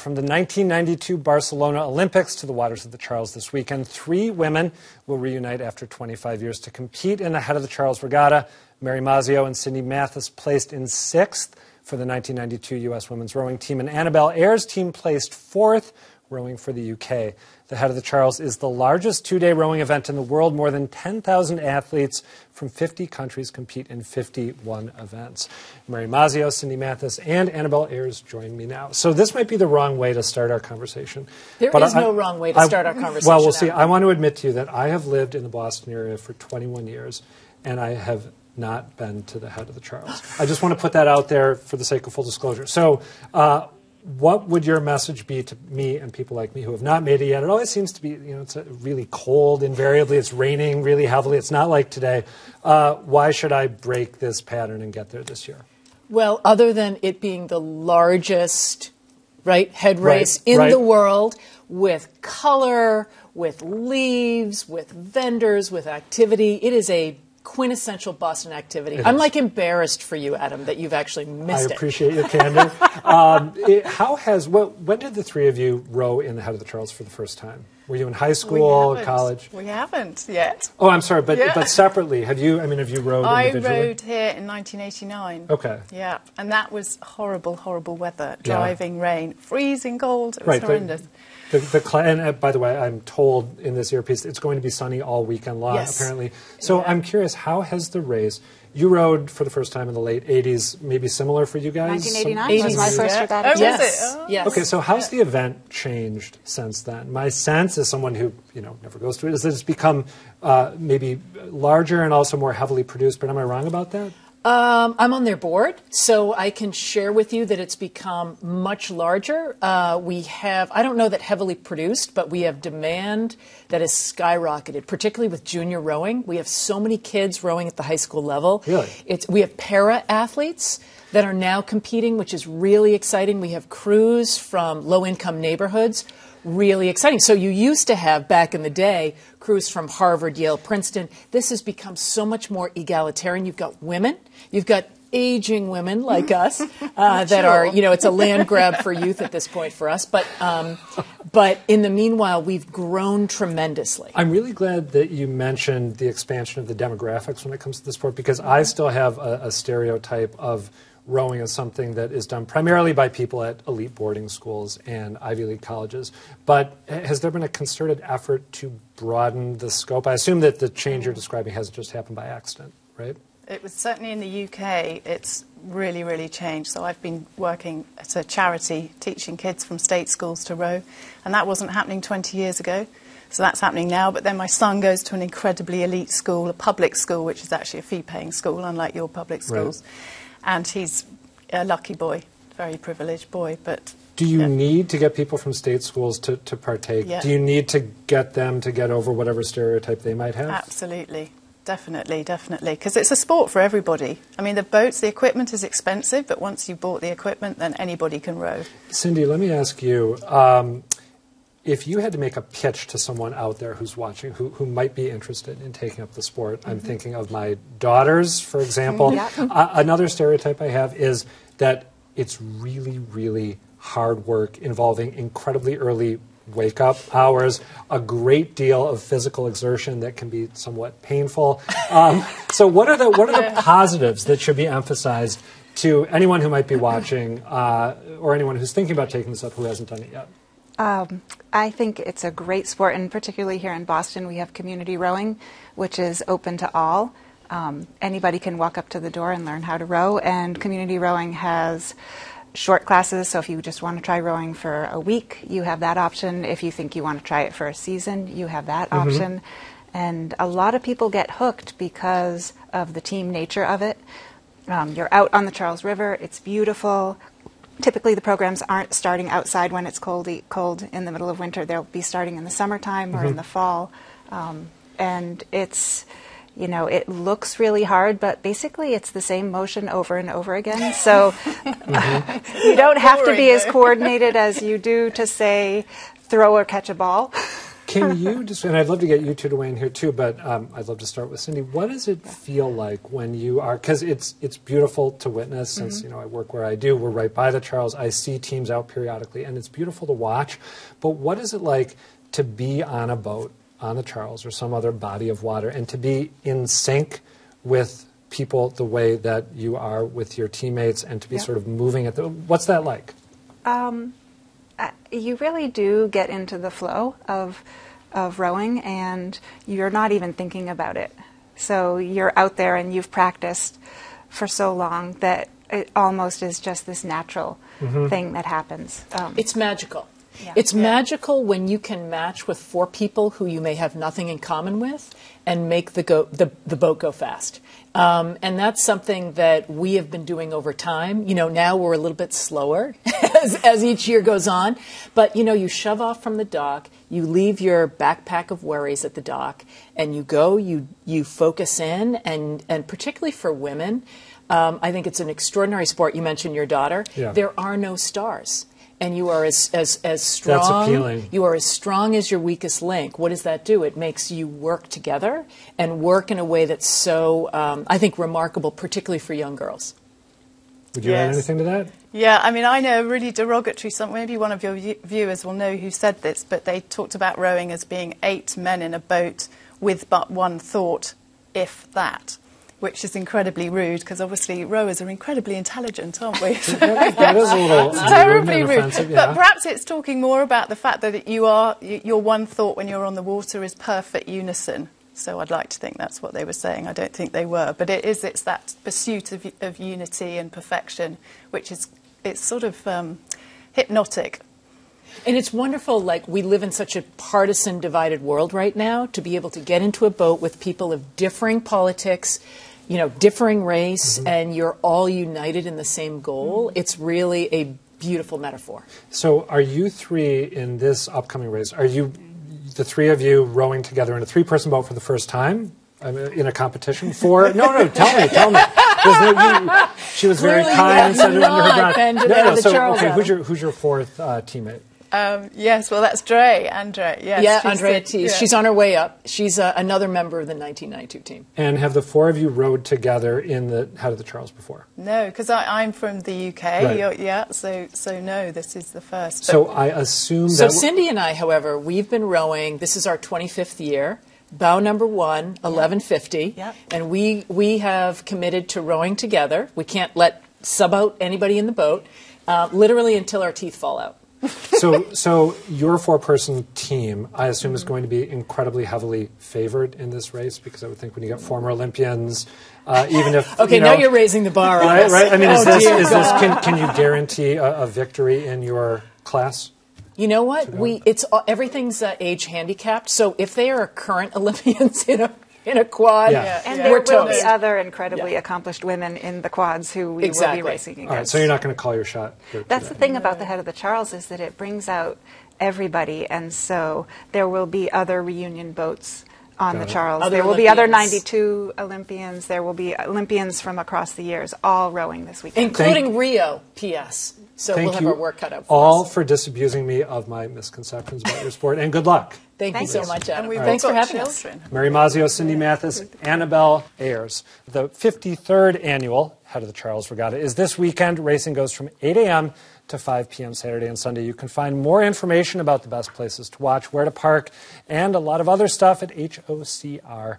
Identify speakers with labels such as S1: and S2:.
S1: From the 1992 Barcelona Olympics to the waters of the Charles this weekend, 3 women will reunite after 25 years to compete in the Head of the Charles Regatta. Mary Mazzio and Matthes placed in 6th for the 1992 U.S. women's rowing team, and Annabel Eyres' team placed 4th, rowing for the UK. The Head of the Charles is the largest 2-day rowing event in the world. More than 10,000 athletes from 50 countries compete in 51 events. Mary Mazzio, Matthes, and Annabel Eyres join me now. So this might be the wrong way to start our conversation.
S2: There is no wrong way to start our conversation.
S1: Well, we'll see. I want to admit to you that I have lived in the Boston area for 21 years, and I have not been to the Head of the Charles. I just want to put that out there for the sake of full disclosure. So what would your message be to me and people like me who have not made it yet? It always seems to be, it's really cold invariably. It's raining really heavily. It's not like today. Why should I break this pattern and get there this year?
S2: Well, other than it being the largest head race in the world, with color, with leaves, with vendors, with activity, it is a quintessential Boston activity. I'm embarrassed for you, Adam, that you've actually missed it.
S1: I appreciate your candor. When did the 3 of you row in the Head of the Charles for the first time? Were you in high school, college?
S3: We haven't yet.
S1: Oh, I'm sorry, but separately, have you rowed individually?
S3: I rowed here in 1989.
S1: Okay.
S3: Yeah, and that was horrible, horrible weather, driving rain, freezing cold. It was horrendous.
S1: And by the way, I'm told in this earpiece it's going to be sunny all weekend long, apparently. So I'm curious, how has the race, you rowed for the first time in the late 80s, maybe similar for you guys?
S4: 1989 was my first regatta.
S2: Yes.
S1: Okay, so how's the event changed since then? My sense as someone who never goes to it is that it's become maybe larger and also more heavily produced, but am I wrong about that?
S2: I'm on their board, so I can share with you that it's become much larger. We have, I don't know that heavily produced, but we have demand that has skyrocketed, particularly with junior rowing. We have so many kids rowing at the high school level.
S1: Really?
S2: We have para-athletes that are now competing, which is really exciting. We have crews from low-income neighborhoods. Really exciting. So you used to have, back in the day, crews from Harvard, Yale, Princeton. This has become so much more egalitarian. You've got women. You've got aging women like us that are, it's a land grab for youth at this point for us. But in the meanwhile, we've grown tremendously.
S1: I'm really glad that you mentioned the expansion of the demographics when it comes to the sport, because I still have a stereotype of rowing is something that is done primarily by people at elite boarding schools and Ivy League colleges. But has there been a concerted effort to broaden the scope? I assume that the change you're describing hasn't just happened by accident, right?
S3: It was certainly in the UK, it's really, really changed. So I've been working at a charity teaching kids from state schools to row, and that wasn't happening 20 years ago. So that's happening now. But then my son goes to an incredibly elite school, a public school, which is actually a fee-paying school, unlike your public schools. Right. And he's a lucky boy, very privileged boy. But
S1: do you need to get people from state schools to partake? Yeah. Do you need to get them to get over whatever stereotype they might have?
S3: Absolutely. Definitely, definitely. Because it's a sport for everybody. I mean, the boats, the equipment is expensive, but once you've bought the equipment, then anybody can row.
S1: Cindy, let me ask you, if you had to make a pitch to someone out there who's watching, who might be interested in taking up the sport, I'm thinking of my daughters, for example. Another stereotype I have is that it's really, really hard work involving incredibly early wake-up hours, a great deal of physical exertion that can be somewhat painful. So what are the positives that should be emphasized to anyone who might be watching or anyone who's thinking about taking this up who hasn't done it yet?
S4: I think it's a great sport, and particularly here in Boston, we have community rowing, which is open to all. Anybody can walk up to the door and learn how to row, and community rowing has short classes, so if you just want to try rowing for a week, you have that option. If you think you want to try it for a season, you have that option. And a lot of people get hooked because of the team nature of it. You're out on the Charles River, it's beautiful. Typically the programs aren't starting outside when it's cold in the middle of winter. They'll be starting in the summertime or in the fall. And it's, it looks really hard, but basically it's the same motion over and over again. So you don't have to be as coordinated as you do to, say, throw or catch a ball.
S1: Can you just, and I'd love to get you two to weigh in here too, but I'd love to start with Cindy. What does it feel like when you are, because it's beautiful to witness, since I work where I do, we're right by the Charles, I see teams out periodically, and it's beautiful to watch, but what is it like to be on a boat on the Charles or some other body of water and to be in sync with people the way that you are with your teammates and to be sort of moving at what's that like?
S4: You really do get into the flow of rowing, and you're not even thinking about it. So you're out there and you've practiced for so long that it almost is just this natural thing that happens.
S2: It's magical.
S4: Yeah.
S2: It's magical when you can match with 4 people who you may have nothing in common with and make the boat go fast. And that's something that we have been doing over time. Now we're a little bit slower as each year goes on. But, you shove off from the dock, you leave your backpack of worries at the dock, and you go, you focus in, and particularly for women, I think it's an extraordinary sport. You mentioned your daughter.
S1: Yeah.
S2: There are no stars. And you are as strong.
S1: That's appealing.
S2: You are as strong as your weakest link. What does that do? It makes you work together and work in a way that's so, I think, remarkable, particularly for young girls.
S1: Would you add anything to that?
S3: Yeah, I mean, I know really derogatory, maybe one of your viewers will know who said this, but they talked about rowing as being 8 men in a boat with but one thought, if that. Which is incredibly rude, because obviously rowers are incredibly intelligent, aren't we?
S1: That is a little
S3: terribly rude.
S1: Offensive,
S3: But perhaps it's talking more about the fact that your one thought when you're on the water is perfect unison. So I'd like to think that's what they were saying. I don't think they were, but it's that pursuit of unity and perfection, which it's sort of hypnotic.
S2: And it's wonderful, like, we live in such a partisan, divided world right now, to be able to get into a boat with people of differing politics, differing race, and you're all united in the same goal. It's really a beautiful metaphor.
S1: So are you 3 in this upcoming race, are you, the 3 of you, rowing together in a 3-person boat for the first time? In a competition? 4? No, tell me. She was very kind and said it under her breath. So, okay, who's your 4th teammate?
S3: Yes, well, that's Andrea. Yes,
S2: yeah, Andrea T. Yeah. She's on her way up. She's another member of the 1992 team.
S1: And have the 4 of you rowed together in the Head of the Charles before?
S3: No, because I'm from the UK.
S1: Right.
S3: So no, this is the first.
S1: So I assume that...
S2: So Cindy and I, however, we've been rowing. This is our 25th year. Bow number 1, 1150.
S3: Yep.
S2: And we have committed to rowing together. We can't let sub out anybody in the boat, literally until our teeth fall out.
S1: So your 4-person team, I assume, is going to be incredibly heavily favored in this race, because I would think when you get former Olympians, even if
S2: now you're raising the bar,
S1: right? I mean, can you guarantee a victory in your class?
S2: You know what? Everything's age handicapped. So if they are current Olympians in a quad,
S4: and there will be other incredibly accomplished women in the quads who we will be racing against.
S1: All right, so you're not going to call your shot.
S4: That's the thing about the Head of the Charles, is that it brings out everybody, and so there will be other reunion boats on the Charles. There will be other 92 Olympians. There will be Olympians from across the years, all rowing this weekend.
S2: Including Rio, P.S. So we'll have our work cut out for
S1: all
S2: us.
S1: for disabusing me of my misconceptions about your sport, and good luck.
S2: Thank you so much, Adam.
S3: Thanks
S2: for having us.
S1: Mary Mazzio, Cindy Matthes, Annabel Eyres. The 53rd annual Head of the Charles Regatta is this weekend. Racing goes from 8 a.m. to 5 p.m. Saturday and Sunday. You can find more information about the best places to watch, where to park, and a lot of other stuff at hocr.org.